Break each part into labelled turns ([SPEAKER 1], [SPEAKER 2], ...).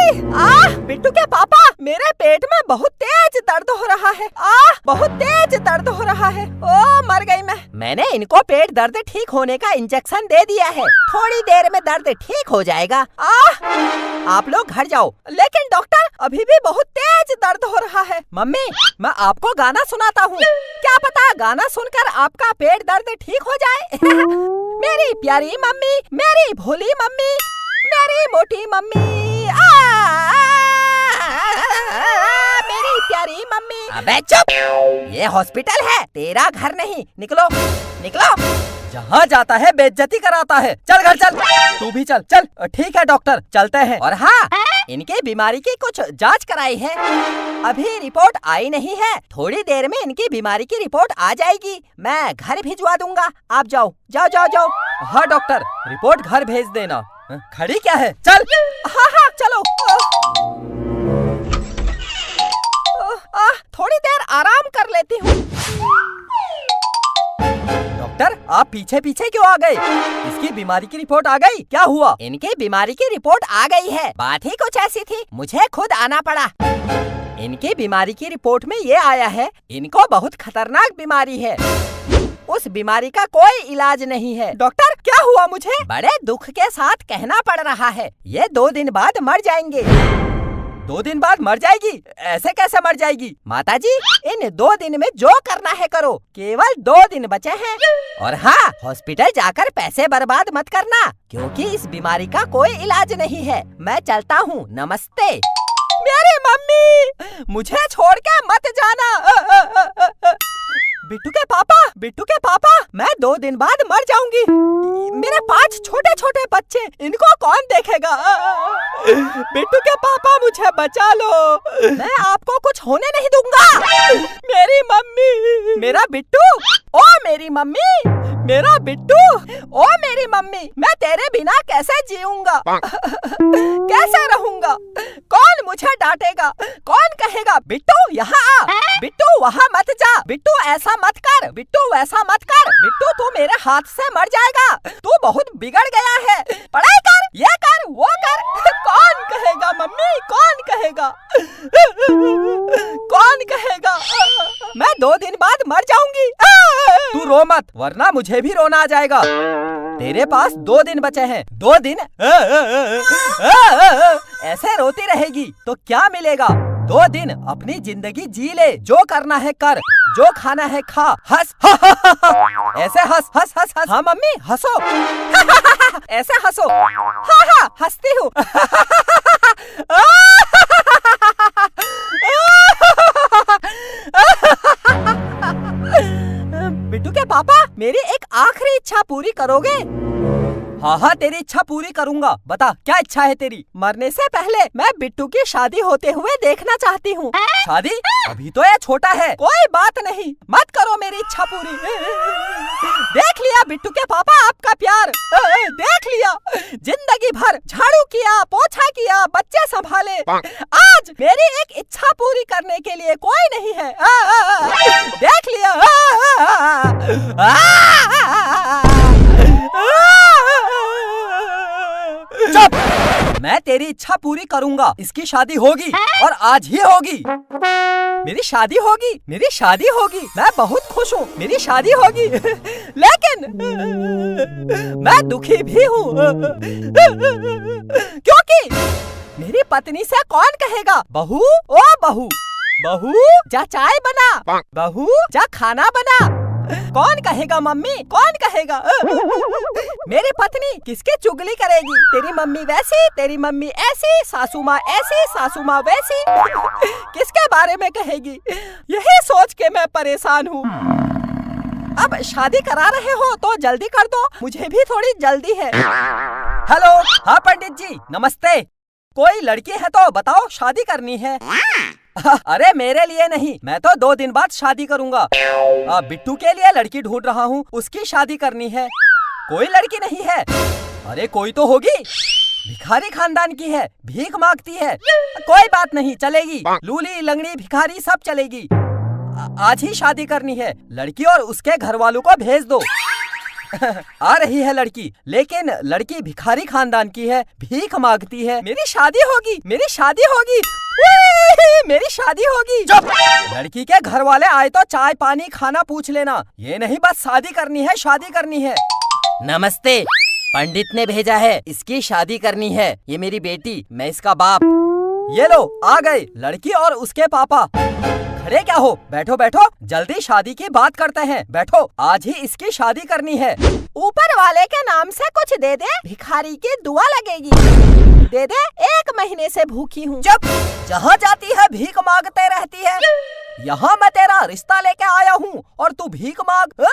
[SPEAKER 1] बिट्टू के पापा, मेरे पेट में बहुत तेज दर्द हो रहा है। बहुत तेज दर्द हो रहा है। ओ मर गई मैं। मैंने इनको पेट दर्द ठीक होने का इंजेक्शन दे दिया है, थोड़ी देर में दर्द ठीक हो जाएगा। आप लोग घर जाओ। लेकिन डॉक्टर, अभी भी बहुत तेज दर्द हो रहा है। मम्मी, मैं आपको गाना सुनाता हूँ, क्या पता गाना सुनकर आपका पेट दर्द ठीक हो जाए। मेरी प्यारी मम्मी, मेरी भोली मम्मी, मेरी मोटी मम्मी, मेरी प्यारी मम्मी। अबे चुप, ये हॉस्पिटल है, तेरा घर नहीं। निकलो निकलो। जहाँ जाता है बेइज्जती कराता है। चल घर चल, तू भी चल। चल ठीक है डॉक्टर, चलते हैं। और हाँ, इनके बीमारी की कुछ जांच कराई है, अभी रिपोर्ट आई नहीं है। थोड़ी देर में इनकी बीमारी की रिपोर्ट आ जाएगी, मैं घर भिजवा दूंगा। आप जाओ जाओ जाओ जाओ। हाँ डॉक्टर, रिपोर्ट घर भेज देना। खड़ी क्या है, चल। हाँ हाँ चलो। थोड़ी देर आराम कर लेती हूँ। डॉक्टर, आप पीछे पीछे क्यों आ गए? इसकी बीमारी की रिपोर्ट आ गई, क्या हुआ? इनकी बीमारी की रिपोर्ट आ गई है, बात ही कुछ ऐसी थी, मुझे खुद आना पड़ा। इनकी बीमारी की रिपोर्ट में ये आया है, इनको बहुत खतरनाक बीमारी है, उस बीमारी का कोई इलाज नहीं है। डॉक्टर, क्या हुआ मुझे? बड़े दुख के साथ कहना पड़ रहा है, ये 2 दिन बाद मर जाएंगे। 2 दिन बाद मर जाएगी? ऐसे कैसे मर जाएगी? माताजी, इन 2 दिन में जो करना है करो, केवल 2 दिन बचे हैं। और हाँ, हॉस्पिटल जाकर पैसे बर्बाद मत करना, क्योंकि इस बीमारी का कोई इलाज नहीं है। मैं चलता हूँ, नमस्ते। मेरी मम्मी, मुझे छोड़ के मत जाना। बिट्टू के पापा, मैं 2 दिन बाद मर जाऊंगी। मेरे 5 छोटे छोटे बच्चे, इनको कौन देखेगा? बिट्टू के पापा, मुझे बचा लो, मैं आपको कुछ होने नहीं दूंगा। मेरी मम्मी, मेरा बिट्टू, ओ मेरी मम्मी, मेरा बिट्टू, ओ मेरी मम्मी, मैं तेरे बिना कैसे जीऊंगा? कैसे रहूंगा? कौन मुझे डांटेगा? कौन कहेगा बिट्टू यहाँ आ, बिट्टू वहाँ मत जा, बिट्टू ऐसा मत कर, बिट्टू वैसा मत कर, बिट्टू तू मेरे हाथ से मर जाएगा, तू बहुत बिगड़ गया है, पढ़ाई कर, ये कर, वो कर। कौन कहेगा मम्मी, कौन कहेगा? कौन कहेगा? मैं 2 दिन बाद मर जाऊंगी। तू रो मत, वरना मुझे भी रोना आ जाएगा। तेरे पास 2 दिन बचे हैं, 2 दिन ऐसे रोती रहेगी तो क्या मिलेगा? 2 दिन अपनी जिंदगी जी ले, जो करना है कर, जो खाना है खा, हंस। ऐसे हंस हंस हंस हंस। हाँ मम्मी, हंसो। ऐसे हंसो। हाँ हाँ, हंसती हूँ। बिट्टू के पापा, मेरी एक आखिरी इच्छा पूरी करोगे? हाँ हाँ, तेरी इच्छा पूरी करूँगा। बता, क्या इच्छा है तेरी? मरने से पहले मैं बिट्टू की शादी होते हुए देखना चाहती हूँ। शादी? अभी तो ये छोटा है। कोई बात नहीं, मत करो मेरी इच्छा पूरी। देख लिया बिट्टू के पापा आपका प्यार, देख लिया। जिंदगी भर झाड़ू किया, पोछा किया, बच्चे संभाले, आज मेरी एक इच्छा पूरी करने के लिए कोई नहीं है। देख लिया। चुप! मैं तेरी इच्छा पूरी करूंगा, इसकी शादी होगी और आज ही होगी। मेरी शादी होगी, मेरी शादी होगी, मैं बहुत खुश हूँ, मेरी शादी होगी। लेकिन मैं दुखी भी हूँ, क्योंकि मेरी पत्नी से कौन कहेगा, बहू ओ बहू, बहू जा चाय बना, बहू जा खाना बना। कौन कहेगा मम्मी, कौन कहेगा? मेरी पत्नी किसकी चुगली करेगी? तेरी मम्मी वैसी, तेरी मम्मी ऐसी, सासू माँ ऐसी, सासू माँ वैसी। किसके बारे में कहेगी? यही सोच के मैं परेशान हूँ। अब शादी करा रहे हो तो जल्दी कर दो, मुझे भी थोड़ी जल्दी है। हेलो, हाँ पंडित जी, नमस्ते। कोई लड़की है तो बताओ, शादी करनी है। अरे मेरे लिए नहीं, मैं तो 2 दिन बाद शादी करूंगा। बिट्टू के लिए लड़की ढूंढ रहा हूँ, उसकी शादी करनी है। कोई लड़की नहीं है? अरे कोई तो होगी, भिखारी खानदान की है, भीख मांगती है। कोई बात नहीं, चलेगी, लूली लंगड़ी भिखारी सब चलेगी। आज ही शादी करनी है, लड़की और उसके घर वालों को भेज दो। आ रही है लड़की, लेकिन लड़की भिखारी खानदान की है, भीख मांगती है। मेरी शादी होगी, मेरी शादी होगी, मेरी शादी होगी। चुप! लड़की के घर वाले आए तो चाय पानी खाना पूछ लेना, ये नहीं बस शादी करनी है, शादी करनी है। नमस्ते, पंडित ने भेजा है, इसकी शादी करनी है। ये मेरी बेटी, मैं इसका बाप। ये लो आ गए लड़की और उसके पापा। खड़े क्या हो, बैठो बैठो, जल्दी शादी की बात करते हैं, बैठो। आज ही इसकी शादी करनी है। ऊपर वाले के नाम से कुछ दे दे, भिखारी की दुआ लगेगी। दे दे, 1 महीने से भूखी हूँ। जब जहाँ जाती है भीख मांगते रहती है। यहाँ मैं तेरा रिश्ता लेके आया हूँ और तू भीख मांग।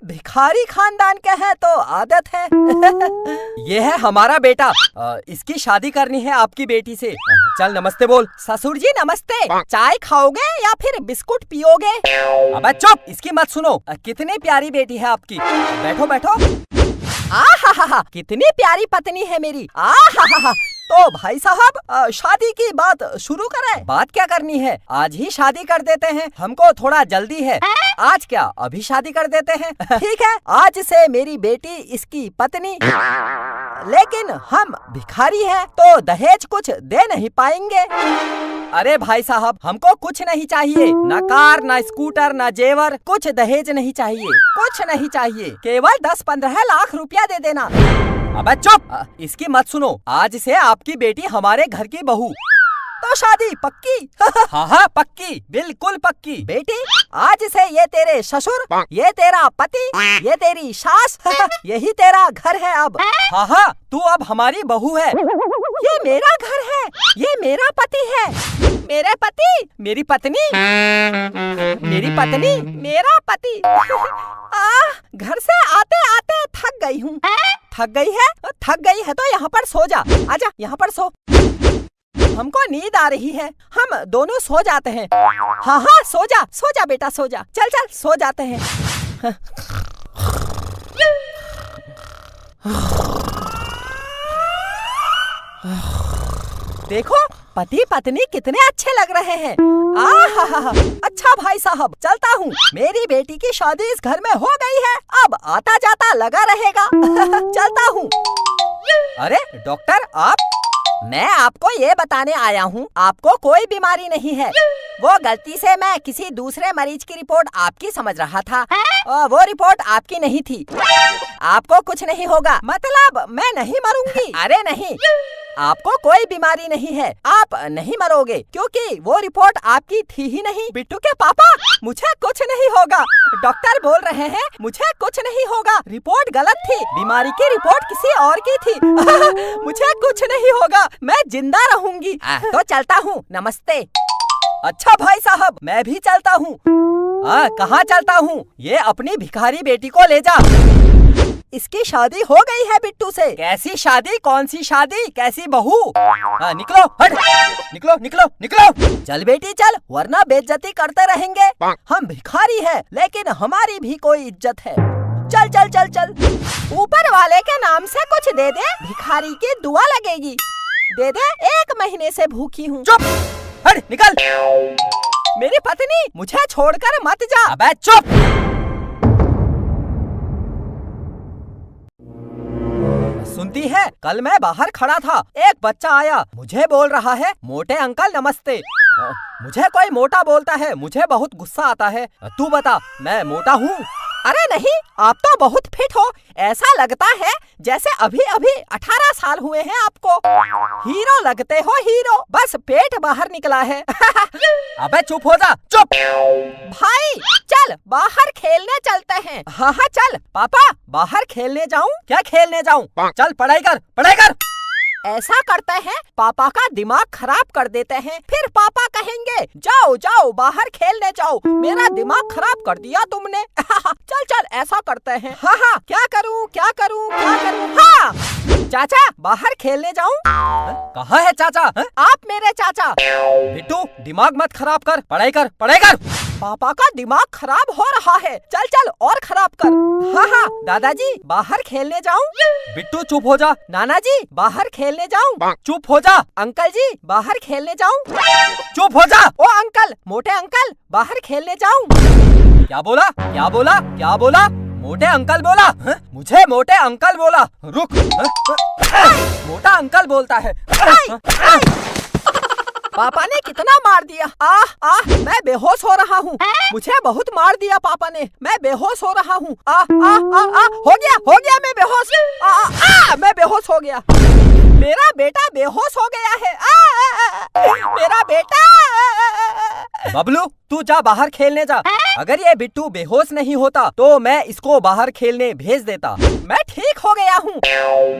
[SPEAKER 1] भिखारी खानदान के है तो आदत है। ये है हमारा बेटा, इसकी शादी करनी है आपकी बेटी से। चल नमस्ते बोल। ससुर जी नमस्ते, चाय खाओगे या फिर बिस्कुट पियोगे? अबे चुप, इसकी मत सुनो। कितनी प्यारी बेटी है आपकी, बैठो बैठो। आहा, कितनी प्यारी पत्नी है मेरी। आहा, तो भाई साहब शादी की बात शुरू करें। बात क्या करनी है, आज ही शादी कर देते हैं, हमको थोड़ा जल्दी है। आज क्या, अभी शादी कर देते हैं। ठीक है, आज से मेरी बेटी इसकी पत्नी। लेकिन हम भिखारी हैं तो दहेज कुछ दे नहीं पाएंगे। अरे भाई साहब, हमको कुछ नहीं चाहिए, ना कार, ना स्कूटर, ना जेवर, कुछ दहेज नहीं चाहिए, कुछ नहीं चाहिए। केवल 10-15 लाख रुपया दे देना। अबे चुप, इसकी मत सुनो। आज से आपकी बेटी हमारे घर की बहू। तो शादी पक्की? हाँ पक्की, बिल्कुल पक्की। बेटी, आज से ये तेरे ससुर, ये तेरा पति, ये तेरी सास, यही तेरा घर है अब। हाँ, तू अब हमारी बहू है। ये मेरा घर है, ये मेरा पति है। मेरे पति, मेरी पत्नी, मेरी पत्नी, मेरा पति। घर से आते आते थक गई हूँ। थक गई है? थक गई है तो यहाँ पर सो जा। आजा, यहाँ पर सो। हमको नींद आ रही है, हम दोनों सो जाते हैं। हाँ, सो जा बेटा, सो जा। चल चल, सो जाते हैं। देखो, पति पत्नी कितने अच्छे लग रहे हैं। आहा, अच्छा भाई साहब, चलता हूँ। मेरी बेटी की शादी इस घर में हो गई है, अब आता जाता लगा रहेगा। चलता हूँ। अरे डॉक्टर, आप? मैं आपको ये बताने आया हूँ, आपको कोई बीमारी नहीं है। वो गलती से मैं किसी दूसरे मरीज की रिपोर्ट आपकी समझ रहा था। वो रिपोर्ट आपकी नहीं थी। आपको कुछ नहीं होगा, मतलब मैं नहीं मरूंगी। अरे नहीं, आपको कोई बीमारी नहीं है, आप नहीं मरोगे, क्योंकि वो रिपोर्ट आपकी थी ही नहीं। बिट्टू के पापा, मुझे कुछ नहीं होगा। डॉक्टर बोल रहे हैं मुझे कुछ नहीं होगा, रिपोर्ट गलत थी, बीमारी की रिपोर्ट किसी और की थी। मुझे कुछ नहीं होगा, मैं जिंदा रहूंगी। तो चलता हूँ, नमस्ते। अच्छा भाई साहब, मैं भी चलता हूँ। कहाँ चलता हूँ? ये अपनी भिखारी बेटी को ले जा। इसकी शादी हो गई है बिट्टू से। कैसी शादी, कौन सी शादी, कैसी बहू? निकलो, हट, निकलो निकलो निकलो। चल बेटी चल, वरना बेइज्जती करते रहेंगे। हम भिखारी हैं, लेकिन हमारी भी कोई इज्जत है। चल चल चल चल। ऊपर वाले के नाम से कुछ दे दे, भिखारी की दुआ लगेगी। दे दे, 1 महीने से भूखी हूँ। चुप, हट, निकल। मेरी पत्नी, मुझे छोड़कर मत जा। अबे चुप। सुनती है, कल मैं बाहर खड़ा था, एक बच्चा आया, मुझे बोल रहा है, मोटे अंकल नमस्ते। मुझे कोई मोटा बोलता है, मुझे बहुत गुस्सा आता है। तू बता, मैं मोटा हूँ? अरे नहीं, आप तो बहुत फिट हो, ऐसा लगता है जैसे अभी अभी 18 साल हुए हैं आपको। हीरो लगते हो, हीरो, बस पेट बाहर निकला है। अबे चुप हो जा, चुप। भाई चल बाहर खेलने चलते हैं। हाँ चल। पापा, बाहर खेलने जाऊँ? क्या खेलने जाऊँ? चल पढ़ाई कर, पढ़ाई कर। ऐसा करते हैं, पापा का दिमाग खराब कर देते हैं, फिर पापा कहेंगे जाओ जाओ बाहर खेलने जाओ, मेरा दिमाग खराब कर दिया तुमने। चल चल, ऐसा करते हैं। हाँ, क्या करूँ क्या करूँ क्या करूँ? हाँ चाचा, बाहर खेलने जाऊँ? कहाँ है चाचा? आप मेरे चाचा। बिट्टू, दिमाग मत खराब कर, पढ़ाई कर, पढ़ाई कर। पापा का दिमाग खराब हो रहा है, चल चल और खराब कर। हाँ, दादाजी बाहर खेलने जाऊँ? बिट्टू चुप हो जा। नाना जी बाहर खेलने जाऊँ? चुप हो जा। अंकल जी बाहर खेलने जाऊँ? चुप हो जा। ओ अंकल, मोटे अंकल, बाहर खेलने जाऊँ? क्या बोला क्या बोला क्या बोला? मोटे अंकल बोला? मुझे मोटे अंकल बोला? रुक, मोटा अंकल बोलता है। पापा ने कितना मार दिया। मैं बेहोश हो रहा हूँ। मुझे बहुत मार दिया पापा ने। मैं बेहोश हो रहा हूँ। हो गया मैं बेहोश। मैं बेहोश हो गया। मेरा बेटा बेहोश हो गया है। मेरा बेटा। बबलू, तू जा बाहर खेलने जा। अगर ये बिट्टू बेहोश नहीं होता तो मैं इसको बाहर खेलने भेज देता। मैं ठीक हो गया हूँ।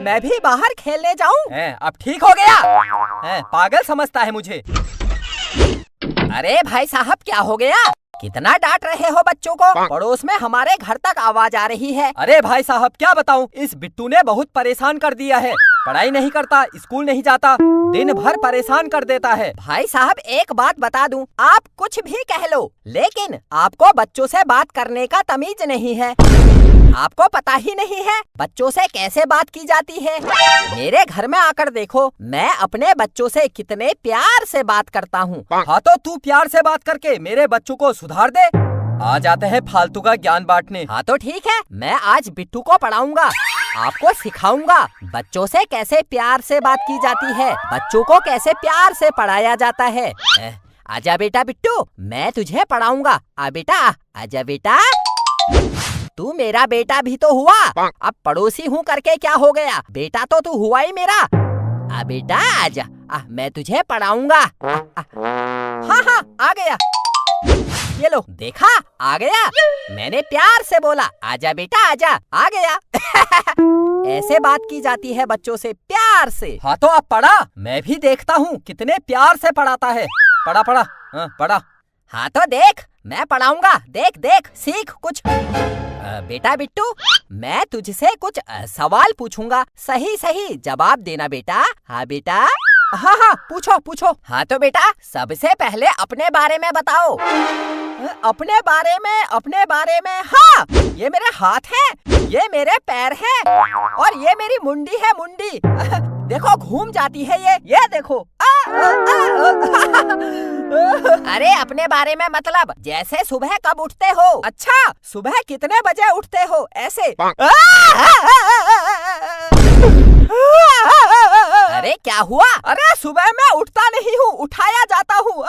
[SPEAKER 1] मैं भी बाहर खेलने जाऊँ? अब ठीक हो गया? पागल समझता है मुझे। अरे भाई साहब, क्या हो गया? कितना डांट रहे हो बच्चों को? पड़ोस में हमारे घर तक आवाज आ रही है। अरे भाई साहब, क्या बताऊं, इस बिट्टू ने बहुत परेशान कर दिया है। पढ़ाई नहीं करता, स्कूल नहीं जाता, दिन भर परेशान कर देता है। भाई साहब, एक बात बता दूं, आप कुछ भी कह लो, लेकिन आपको बच्चों से बात करने का तमीज नहीं है। आपको पता ही नहीं है बच्चों से कैसे बात की जाती है। मेरे घर में आकर देखो, मैं अपने बच्चों से कितने प्यार से बात करता हूँ। हाँ तो तू प्यार से बात करके मेरे बच्चों को सुधार दे। आ जाते हैं फालतू का ज्ञान बांटने। हाँ तो ठीक है, मैं आज बिट्टू को पढ़ाऊंगा, आपको सिखाऊंगा बच्चों से कैसे प्यार से बात की जाती है, बच्चों को कैसे प्यार से पढ़ाया जाता है। आजा बेटा बिट्टू, मैं तुझे पढ़ाऊंगा। आ बेटा, आजा बेटा। तू मेरा बेटा भी तो हुआ, अब पड़ोसी हूँ करके क्या हो गया? बेटा तो तू हुआ ही मेरा। आ बेटा आजा, मैं तुझे पढ़ाऊंगा। हाँ, आ गया। ये लो, देखा, आ गया। मैंने प्यार से बोला, आजा बेटा आजा, आ गया। ऐसे बात की जाती है बच्चों से, प्यार से। हाँ तो अब पढ़ा, मैं भी देखता हूँ कितने प्यार से पढ़ाता है। पढ़ा। हाँ, पढ़ा। हाँ तो देख, मैं पढ़ाऊंगा, देख देख, सीख कुछ। बेटा बिट्टू, मैं तुझसे कुछ सवाल पूछूंगा, सही सही जवाब देना बेटा। हाँ बेटा। हाँ, पूछो। हाँ तो बेटा, सबसे पहले अपने बारे में बताओ। अपने बारे में। हाँ, ये मेरे हाथ हैं, ये मेरे पैर हैं, और ये मेरी मुंडी है, मुंडी। देखो घूम जाती है ये देखो। अरे अपने बारे में मतलब जैसे सुबह कब उठते हो? अच्छा, सुबह कितने बजे उठते हो? ऐसे। अरे क्या हुआ? अरे सुबह मैं उठता नहीं हूँ, उठाया जाता हूँ।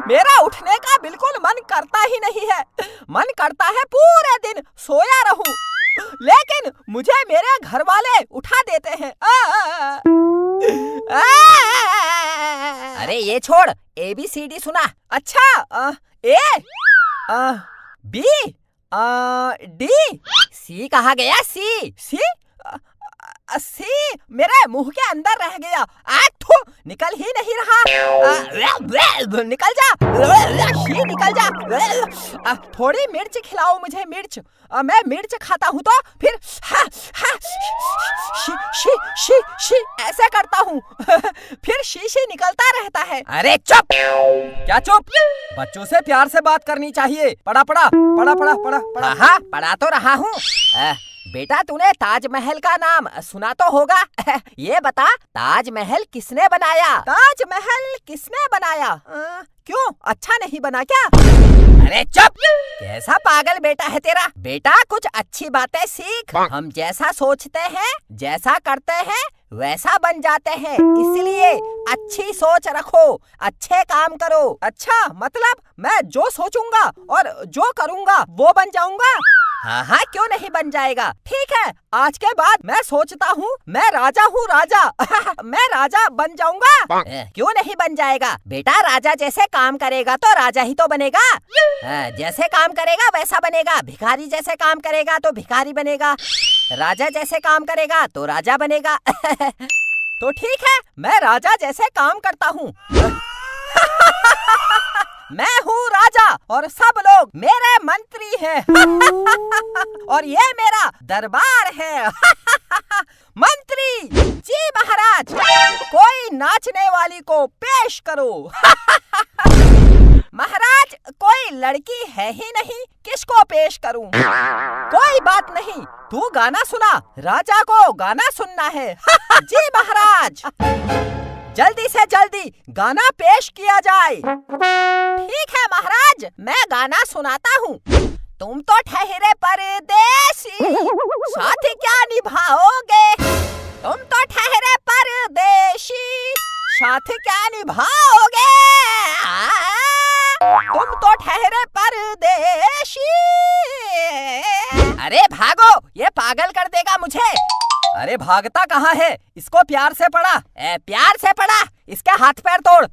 [SPEAKER 1] मेरा उठने का बिल्कुल मन करता ही नहीं है। मन करता है पूरे दिन सोया रहूं, लेकिन मुझे मेरे घर वाले उठा देते हैं। अरे ये छोड़, ABCD सुना। अच्छा, A, B, D, C कहाँ गया? C मेरे मुंह के अंदर रह गया। निकल ही नहीं रहा। निकल जा। थोड़ी मिर्च खिलाओ मुझे, मिर्च। मैं मिर्च खाता हूँ तो फिर शी ऐसे करता हूँ। फिर शी निकलता रहता है। अरे चुप! क्या चुप? बच्चों से प्यार से बात करनी चाहिए। पढ़ा। हाँ, पढ़ा तो रहा हूँ। बेटा, तूने ताजमहल का नाम सुना तो होगा। ये बता, ताजमहल किसने बनाया? ताजमहल किसने बनाया? क्यों, अच्छा नहीं बना क्या? अरे चुप! कैसा पागल बेटा है तेरा। बेटा, कुछ अच्छी बातें सीख। हम जैसा सोचते हैं, जैसा करते हैं, वैसा बन जाते हैं। इसलिए अच्छी सोच रखो, अच्छे काम करो। अच्छा, मतलब मैं जो सोचूंगा और जो करूंगा वो बन जाऊंगा? हाँ, क्यों नहीं बन जाएगा। ठीक है, आज के बाद मैं सोचता हूँ मैं राजा हूँ, राजा। मैं राजा बन जाऊंगा। क्यों नहीं बन जाएगा बेटा? राजा जैसे काम करेगा तो राजा ही तो बनेगा। जैसे काम करेगा वैसा बनेगा। भिखारी जैसे काम करेगा तो भिखारी बनेगा। राजा जैसे काम करेगा तो राजा बनेगा। तो ठीक है, मैं राजा जैसे काम करता हूँ। मैं हूँ राजा और सब लोग मेरे मंत्री हैं। और ये मेरा दरबार है। मंत्री जी महाराज, कोई नाचने वाली को पेश करो। महाराज, कोई लड़की है ही नहीं, किसको पेश करूं? कोई बात नहीं, तू गाना सुना। राजा को गाना सुनना है। जी महाराज। जल्दी से जल्दी गाना पेश किया जाए। ठीक है महाराज, मैं गाना सुनाता हूँ। तुम तो ठहरे परदेसी, साथ क्या निभाओगे? तुम तो ठहरे परदेसी, साथ क्या निभाओगे? तुम तो ठहरे परदेसी। अरे भागो, ये पागल कर देगा मुझे। अरे भागता कहाँ है? इसको प्यार से पढ़ा, प्यार से पढ़ा, इसके हाथ पैर तोड़।